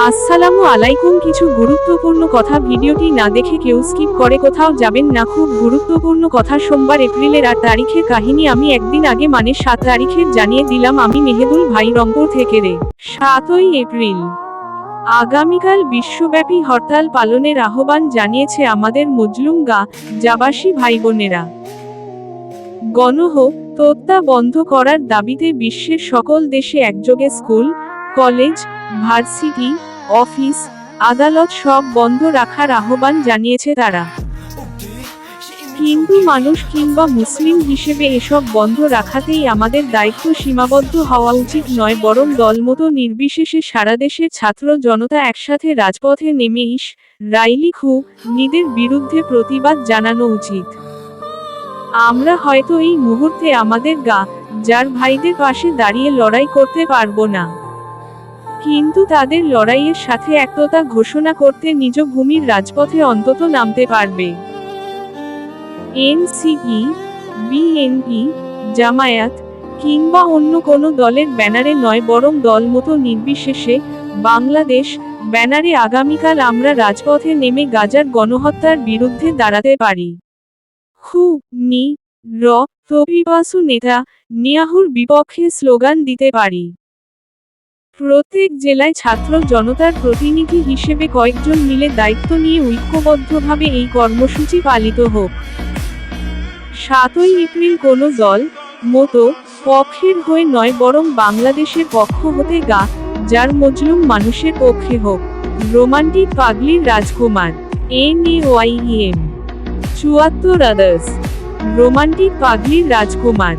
আসসালামু আলাইকুম। কিছু গুরুত্বপূর্ণ কথা, ভিডিওটি না দেখে কেউ স্কিপ করে কোথাও যাবেন না। খুব গুরুত্বপূর্ণ কথা। সোমবার এপ্রিলের 8 তারিখের কাহিনী আমি একদিন আগে মানে 7 তারিখের জানিয়ে দিলাম। আমি মেহেদুল ভাই, রংপুর থেকে। 7ই এপ্রিল আগামীকাল বিশ্বব্যাপী হরতাল পালনের আহ্বান জানিয়েছে আমাদের মজলুম গাজাবাসী ভাই বোনেরা। গণহত্যা বন্ধ করার দাবিতে বিশ্বের সকল দেশে একযোগে স্কুল, কলেজ, ভার্সিটি, অফিস, আদালত সব বন্ধ রাখার আহ্বান জানিয়েছে তারা। কিন্তু মানুষ কিংবা মুসলিম হিসেবে এসব বন্ধ রাখাতেই আমাদের দায়িত্ব সীমাবদ্ধ হওয়া উচিত নয়, বরং দলমত নির্বিশেষে সারা দেশের ছাত্র জনতা একসাথে রাজপথে নেমে ইসরাইলি খুনিদের বিরুদ্ধে প্রতিবাদ জানানো উচিত। আমরা হয়তো এই মুহূর্তে আমাদের গাজার ভাইদের পাশে দাঁড়িয়ে লড়াই করতে পারবো না, কিন্তু তাদের লড়াইয়ের সাথে একতা ঘোষণা করতে নিজ ভূমির রাজপথে অন্তত নামতে পারবে। এনসিপি, বিএনপি, জামায়াত কিংবা অন্য কোনো দলের ব্যানারে নয়, বরং দলমত নির্বিশেষে বাংলাদেশ ব্যানারে আগামীকাল আমরা রাজপথে নেমে গাজার গণহত্যার বিরুদ্ধে দাঁড়াতে পারি। খুনি-র-তপিপাসু নেতানিয়াহুর বিপক্ষে স্লোগান দিতে পারি। প্রত্যেক জেলায় ছাত্র জনতার প্রতিনিধি হিসেবে কয়েকজন মিলে দায়িত্ব নিয়ে ঐক্যবদ্ধভাবে এই কর্মসূচি পালিত হোক। 7ই এপ্রিল কোনো দল মতো পক্ষের হয়ে নয়, বরং বাংলাদেশের পক্ষ হতে গাজার মজলুম মানুষের পক্ষে হোক। রোমান্টিক পাগলির রাজকুমার, NAYEM 74 আদার্স। রোমান্টিক পাগলির রাজকুমার।